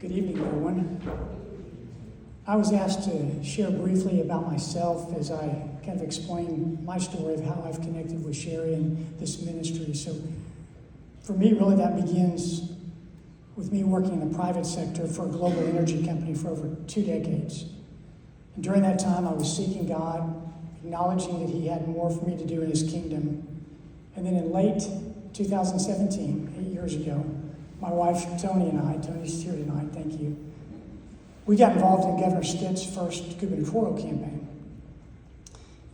Good evening, everyone. I was asked to share briefly about myself as I kind of explain my story of how I've connected with Sherry and this ministry. So for me, really, that begins with me working in the private sector for a global energy company for over 2 decades. And during that time, I was seeking God, acknowledging that He had more for me to do in His kingdom. And then in late 2017, 8 years ago, my wife, Tony, and I, Tony's here tonight, thank you, we got involved in Governor Stitt's first gubernatorial campaign.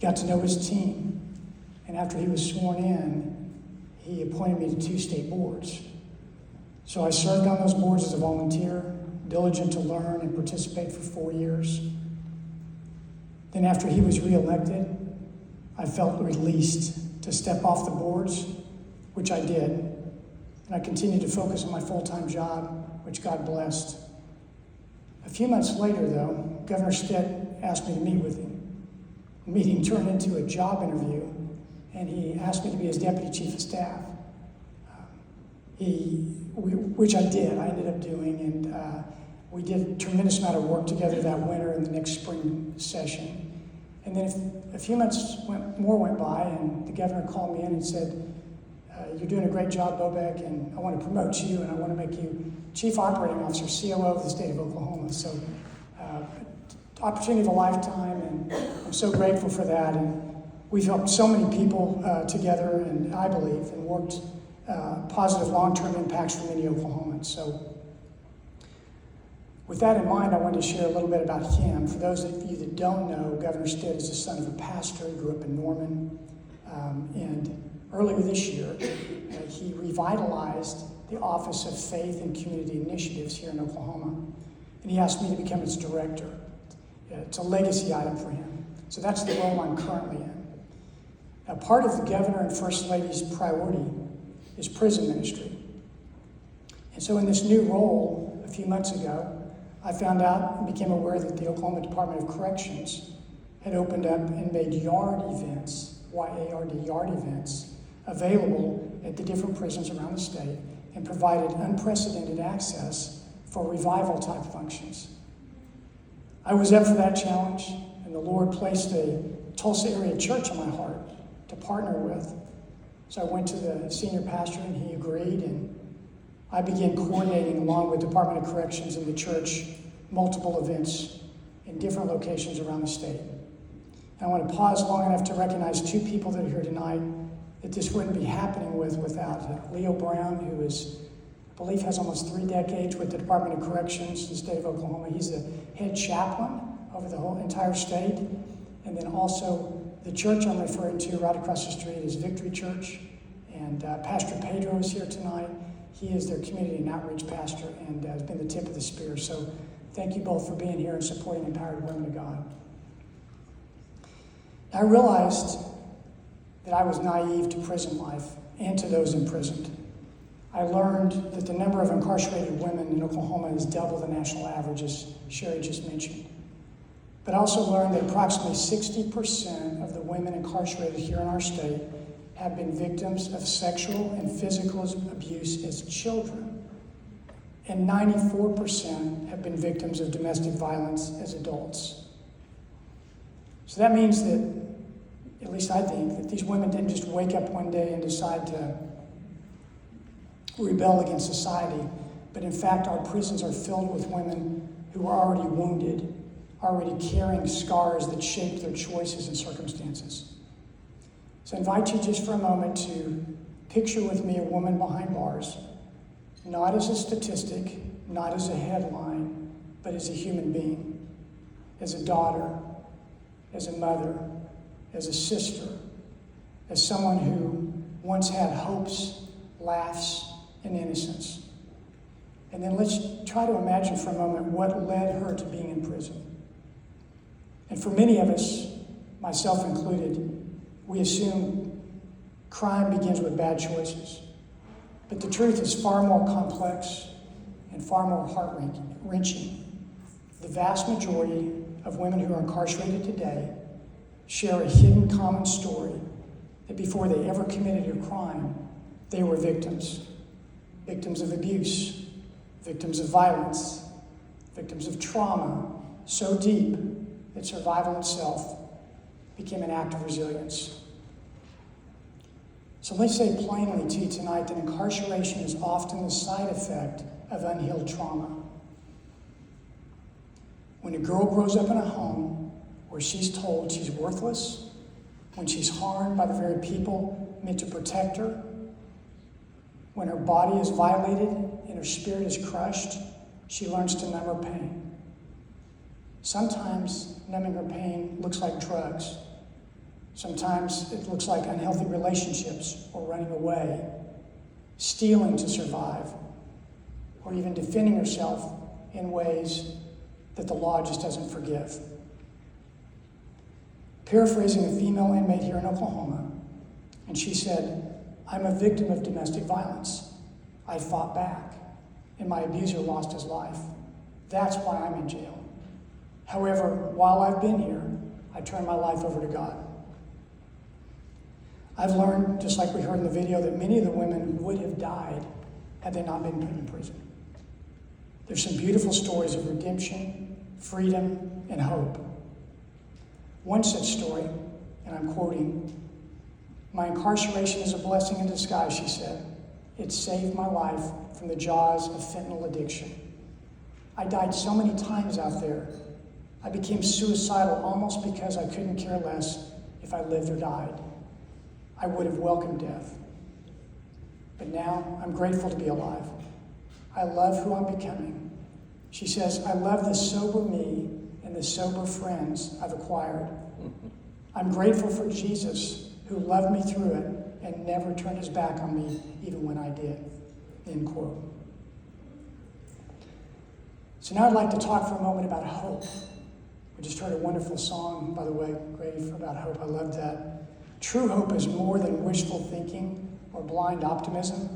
Got to know his team, and after he was sworn in, he appointed me to 2 state boards. So I served on those boards as a volunteer, diligent to learn and participate for 4 years. Then after he was reelected, I felt released to step off the boards, which I did. And I continued to focus on my full-time job, which God blessed. A few months later, though, Governor Stitt asked me to meet with him. The meeting turned into a job interview, and he asked me to be his deputy chief of staff, which I did. I ended up doing, and we did a tremendous amount of work together that winter and the next spring session. And then a few months more went by, and the governor called me in and said, "You're doing a great job, Bobek, and I want to promote you, and I want to make you Chief Operating Officer, COO of the state of Oklahoma." So, opportunity of a lifetime, and I'm so grateful for that. And we've helped so many people together, and I believe, and worked positive long-term impacts for many Oklahomans. So, with that in mind, I wanted to share a little bit about him. For those of you that don't know, Governor Stitt is the son of a pastor. He grew up in Norman, and earlier this year, he revitalized the Office of Faith and Community Initiatives here in Oklahoma, and he asked me to become its director. It's a legacy item for him. So that's the role I'm currently in. Now, part of the governor and first lady's priority is prison ministry. And so in this new role, a few months ago, I found out and became aware that the Oklahoma Department of Corrections had opened up and made yard events, Y-A-R-D, yard events, available at the different prisons around the state and provided unprecedented access for revival type functions. I was up for that challenge, and the Lord placed a Tulsa area church on my heart to partner with. So I went to the senior pastor, and he agreed, and I began coordinating along with Department of Corrections and the church multiple events in different locations around the state. And I want to pause long enough to recognize 2 people that are here tonight that this wouldn't be happening without Leo Brown, who is, I believe, has almost 3 decades with the Department of Corrections in the state of Oklahoma. He's the head chaplain over the whole entire state. And then also the church I'm referring to right across the street is Victory Church. And Pastor Pedro is here tonight. He is their community and outreach pastor and has been the tip of the spear. So thank you both for being here and supporting Empowered Women of God. I realized that I was naive to prison life and to those imprisoned. I learned that the number of incarcerated women in Oklahoma is double the national average, as Sherry just mentioned. But I also learned that approximately 60% of the women incarcerated here in our state have been victims of sexual and physical abuse as children, and 94% have been victims of domestic violence as adults. So that means that, at least I think, that these women didn't just wake up one day and decide to rebel against society, but in fact our prisons are filled with women who are already wounded, already carrying scars that shaped their choices and circumstances. So I invite you just for a moment to picture with me a woman behind bars, not as a statistic, not as a headline, but as a human being, as a daughter, as a mother, as a sister, as someone who once had hopes, laughs, and innocence. And then let's try to imagine for a moment what led her to being in prison. And for many of us, myself included, we assume crime begins with bad choices. But the truth is far more complex and far more heart-wrenching. The vast majority of women who are incarcerated today share a hidden common story that before they ever committed a crime, they were victims of abuse, victims of violence, victims of trauma so deep that survival itself became an act of resilience. So let me say plainly to you tonight that incarceration is often the side effect of unhealed trauma. When a girl grows up in a home where she's told she's worthless, when she's harmed by the very people meant to protect her, when her body is violated and her spirit is crushed, she learns to numb her pain. Sometimes numbing her pain looks like drugs. Sometimes it looks like unhealthy relationships or running away, stealing to survive, or even defending herself in ways that the law just doesn't forgive. Paraphrasing a female inmate here in Oklahoma, and she said, "I'm a victim of domestic violence. I fought back, and my abuser lost his life. That's why I'm in jail. However, while I've been here, I turned my life over to God." I've learned, just like we heard in the video, that many of the women would have died had they not been put in prison. There's some beautiful stories of redemption, freedom, and hope. One such story, and I'm quoting, "My incarceration is a blessing in disguise," she said. "It saved my life from the jaws of fentanyl addiction. I died so many times out there. I became suicidal almost because I couldn't care less if I lived or died. I would have welcomed death. But now I'm grateful to be alive. I love who I'm becoming." She says, "I love the sober me and the sober friends I've acquired. I'm grateful for Jesus, who loved me through it and never turned his back on me even when I did." End quote. So now I'd like to talk for a moment about hope. We just heard a wonderful song, by the way, Grady, about hope. I loved that. True hope is more than wishful thinking or blind optimism.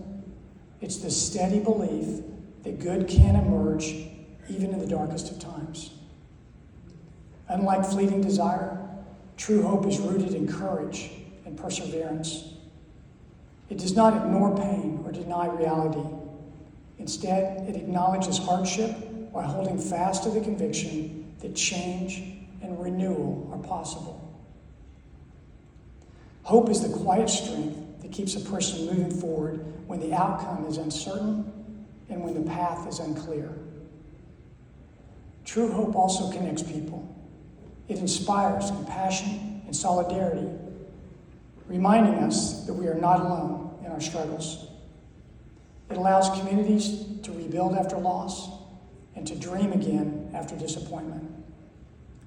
It's the steady belief that good can emerge even in the darkest of times. Unlike fleeting desire, true hope is rooted in courage and perseverance. It does not ignore pain or deny reality. Instead, it acknowledges hardship while holding fast to the conviction that change and renewal are possible. Hope is the quiet strength that keeps a person moving forward when the outcome is uncertain and when the path is unclear. True hope also connects people. It inspires compassion and solidarity, reminding us that we are not alone in our struggles. It allows communities to rebuild after loss and to dream again after disappointment,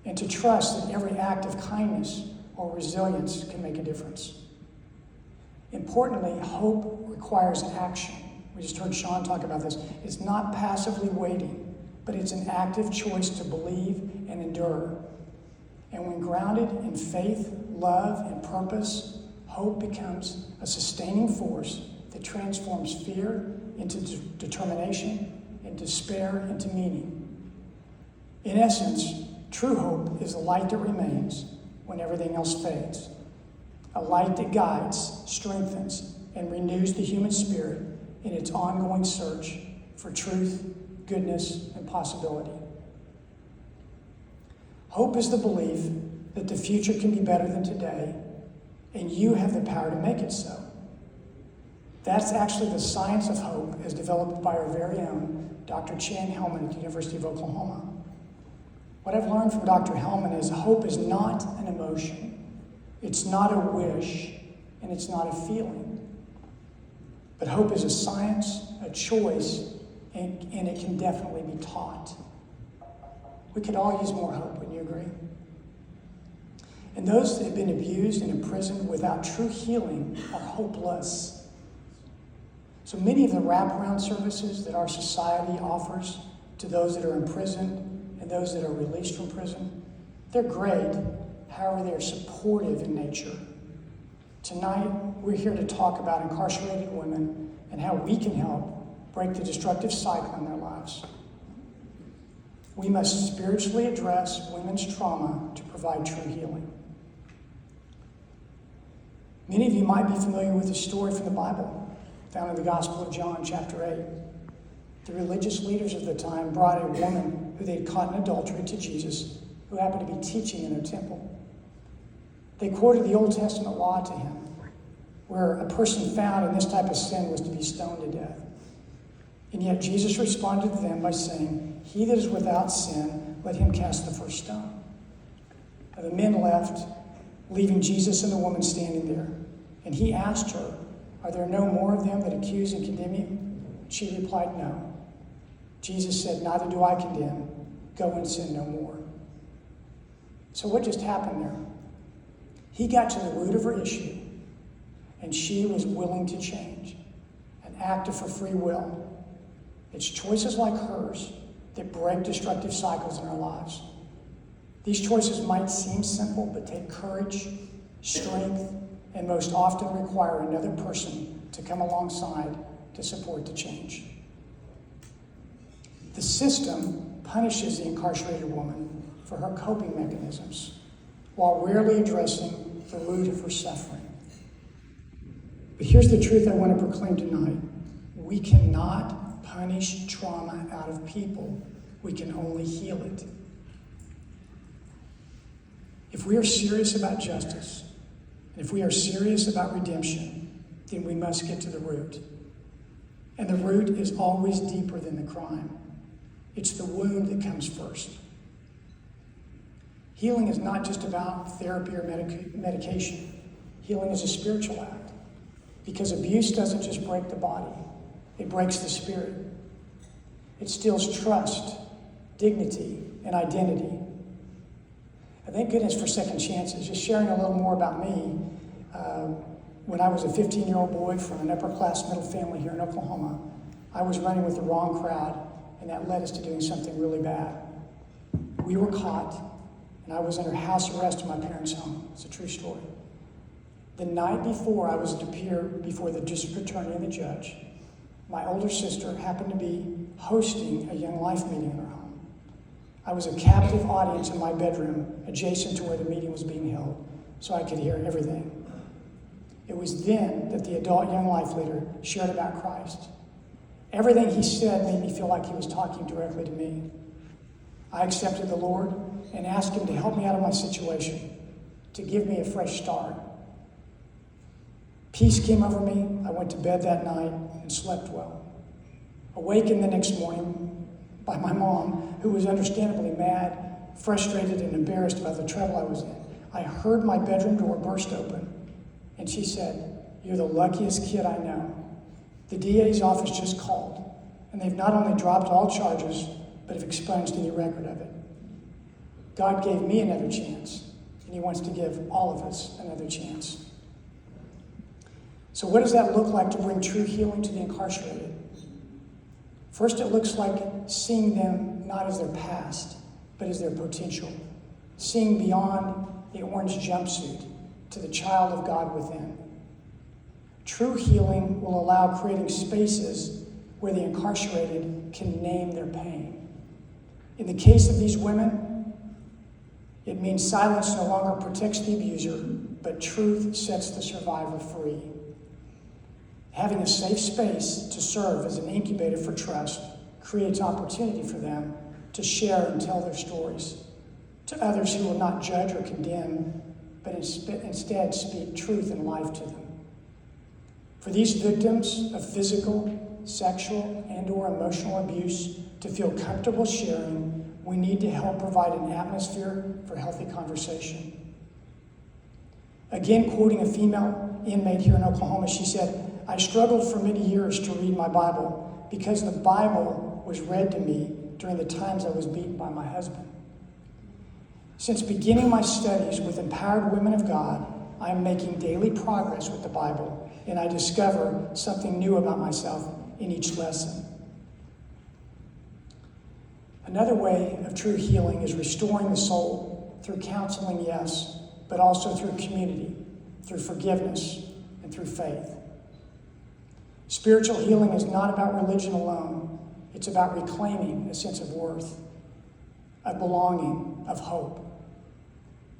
and to trust that every act of kindness or resilience can make a difference. Importantly, hope requires action. We just heard Sean talk about this. It's not passively waiting, but it's an active choice to believe and endure. And when grounded in faith, love, and purpose, hope becomes a sustaining force that transforms fear into determination and despair into meaning. In essence, true hope is the light that remains when everything else fades. A light that guides, strengthens, and renews the human spirit in its ongoing search for truth, goodness, and possibility. Hope is the belief that the future can be better than today, and you have the power to make it so. That's actually the science of hope as developed by our very own Dr. Chan Hellman at the University of Oklahoma. What I've learned from Dr. Hellman is hope is not an emotion, it's not a wish, and it's not a feeling. But hope is a science, a choice, and it can definitely be taught. We could all use more hope, wouldn't you agree? And those that have been abused and imprisoned without true healing are hopeless. So many of the wraparound services that our society offers to those that are imprisoned and those that are released from prison, they're great. However, they're supportive in nature. Tonight, we're here to talk about incarcerated women and how we can help break the destructive cycle in their lives. We must spiritually address women's trauma to provide true healing. Many of you might be familiar with a story from the Bible, found in the Gospel of John, chapter 8. The religious leaders of the time brought a woman who they'd caught in adultery to Jesus, who happened to be teaching in their temple. They quoted the Old Testament law to him, where a person found in this type of sin was to be stoned to death. And yet Jesus responded to them by saying, "He that is without sin, let him cast the first stone." And the men left, leaving Jesus and the woman standing there. And he asked her, "Are there no more of them that accuse and condemn you?" She replied, "No." Jesus said, "Neither do I condemn. Go and sin no more." So what just happened there? He got to the root of her issue, and she was willing to change, an act of her free will. It's choices like hers that break destructive cycles in our lives. These choices might seem simple, but take courage, strength, and most often require another person to come alongside to support the change. The system punishes the incarcerated woman for her coping mechanisms, while rarely addressing the root of her suffering. But here's the truth I want to proclaim tonight. We cannot punish trauma out of people. We can only heal it. If we are serious about justice, and if we are serious about redemption, then we must get to the root. And the root is always deeper than the crime. It's the wound that comes first. Healing is not just about therapy or medication. Healing is a spiritual act, because abuse doesn't just break the body, it breaks the spirit. It steals trust, dignity, and identity. And thank goodness for second chances. Just sharing a little more about me. When I was a 15-year-old boy from an upper-class middle family here in Oklahoma, I was running with the wrong crowd, and that led us to doing something really bad. We were caught, and I was under house arrest in my parents' home. It's a true story. The night before I was to appear before the district attorney and the judge, my older sister happened to be hosting a Young Life meeting in her home. I was a captive audience in my bedroom adjacent to where the meeting was being held, so I could hear everything. It was then that the adult Young Life leader shared about Christ. Everything he said made me feel like he was talking directly to me. I accepted the Lord and asked him to help me out of my situation, to give me a fresh start. Peace came over me. I went to bed that night and slept well. Awakened the next morning by my mom, who was understandably mad, frustrated, and embarrassed about the trouble I was in. I heard my bedroom door burst open, and she said, "You're the luckiest kid I know. The DA's office just called, and they've not only dropped all charges, but have expunged any record of it. God gave me another chance, and he wants to give all of us another chance." So what does that look like to bring true healing to the incarcerated? First, it looks like seeing them not as their past, but as their potential. Seeing beyond the orange jumpsuit to the child of God within. True healing will allow creating spaces where the incarcerated can name their pain. In the case of these women, it means silence no longer protects the abuser, but truth sets the survivor free. Having a safe space to serve as an incubator for trust creates opportunity for them to share and tell their stories to others who will not judge or condemn, but instead speak truth and life to them. For these victims of physical, sexual, and/or emotional abuse to feel comfortable sharing, we need to help provide an atmosphere for healthy conversation. Again, quoting a female inmate here in Oklahoma, she said, "I struggled for many years to read my Bible because the Bible was read to me during the times I was beaten by my husband. Since beginning my studies with empowered women of God, I am making daily progress with the Bible, and I discover something new about myself in each lesson." Another way of true healing is restoring the soul through counseling, yes, but also through community, through forgiveness, and through faith. Spiritual healing is not about religion alone. It's about reclaiming a sense of worth, of belonging, of hope.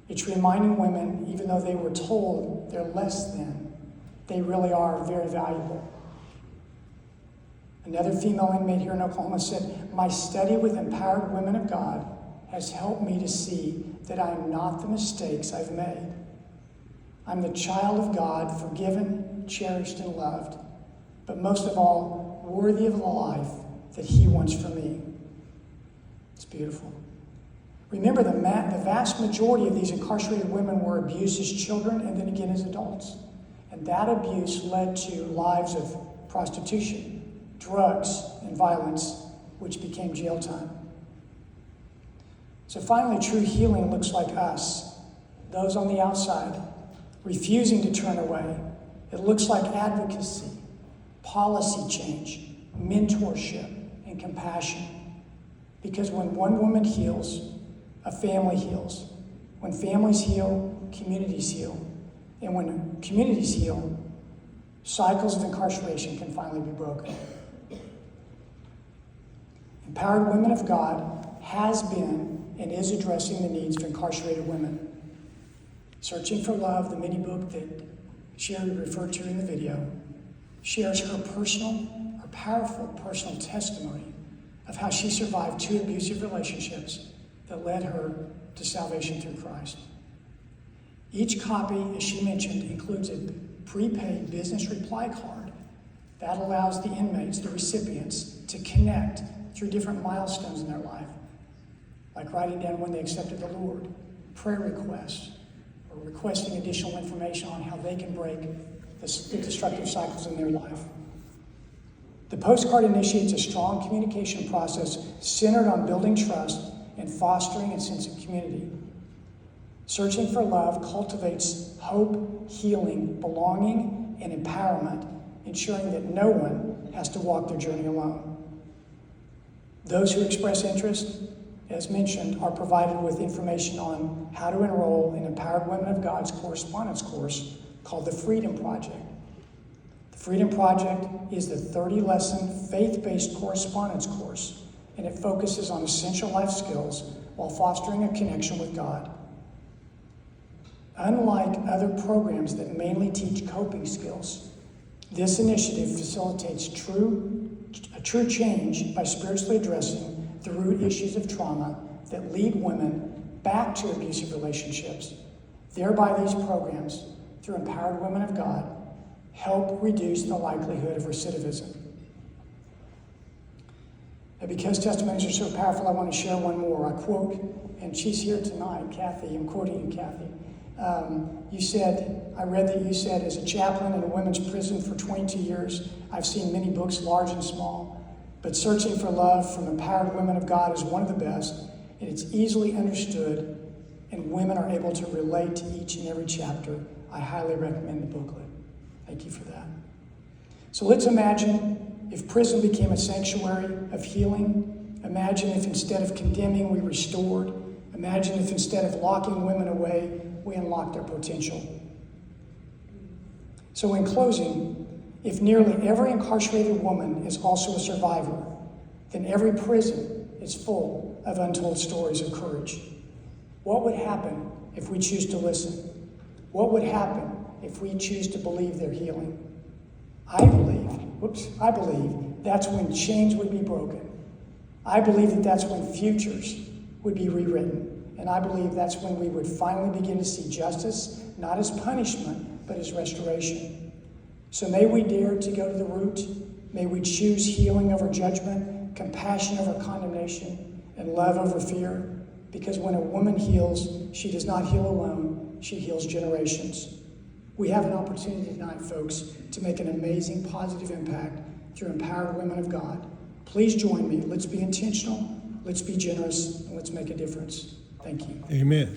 It's reminding women, even though they were told they're less than, they really are very valuable. Another female inmate here in Oklahoma said, "My study with empowered women of God has helped me to see that I am not the mistakes I've made. I'm the child of God, forgiven, cherished, and loved, but most of all, worthy of the life that He wants for me." It's beautiful. Remember, the vast majority of these incarcerated women were abused as children and then again as adults. And that abuse led to lives of prostitution, drugs, and violence, which became jail time. So finally, true healing looks like us, those on the outside, refusing to turn away. It looks like advocacy, policy change, mentorship, and compassion. Because when one woman heals, a family heals. When families heal, communities heal. And when communities heal, cycles of incarceration can finally be broken. Empowered Women of God has been and is addressing the needs of incarcerated women. Searching for Love, the mini book that Sherry referred to in the video, shares her powerful personal testimony of how she survived 2 abusive relationships that led her to salvation through Christ. Each copy, as she mentioned, includes a prepaid business reply card that allows the inmates, the recipients, to connect through different milestones in their life, like writing down when they accepted the Lord, prayer requests, or requesting additional information on how they can break the destructive cycles in their life. The postcard initiates a strong communication process centered on building trust and fostering a sense of community. Searching for Love cultivates hope, healing, belonging, and empowerment, ensuring that no one has to walk their journey alone. Those who express interest, as mentioned, are provided with information on how to enroll in Empowered Women of God's correspondence course called the Freedom Project. The Freedom Project is the 30-lesson faith-based correspondence course, and it focuses on essential life skills while fostering a connection with God. Unlike other programs that mainly teach coping skills, this initiative facilitates a true change by spiritually addressing the root issues of trauma that lead women back to abusive relationships. Thereby, these programs, through Empowered Women of God, help reduce the likelihood of recidivism. And because testimonies are so powerful, I want to share one more. I quote, and she's here tonight, Kathy, I'm quoting you, Kathy. I read that you said, as a chaplain in a women's prison for 22 years, I've seen many books, large and small, but Searching for Love from Empowered Women of God is one of the best, and it's easily understood, and women are able to relate to each and every chapter. I highly recommend the booklet. Thank you for that. So let's imagine if prison became a sanctuary of healing. Imagine if instead of condemning, we restored. Imagine if instead of locking women away, we unlocked their potential. So in closing, if nearly every incarcerated woman is also a survivor, then every prison is full of untold stories of courage. What would happen if we choose to listen? What would happen if we choose to believe their healing? I believe that's when chains would be broken. I believe that's when futures would be rewritten. And I believe that's when we would finally begin to see justice, not as punishment, but as restoration. So may we dare to go to the root. May we choose healing over judgment, compassion over condemnation, and love over fear. Because when a woman heals, she does not heal alone, she heals generations. We have an opportunity tonight, folks, to make an amazing positive impact through Empowered Women of God. Please join me. Let's be intentional, let's be generous, and let's make a difference. Thank you. Amen.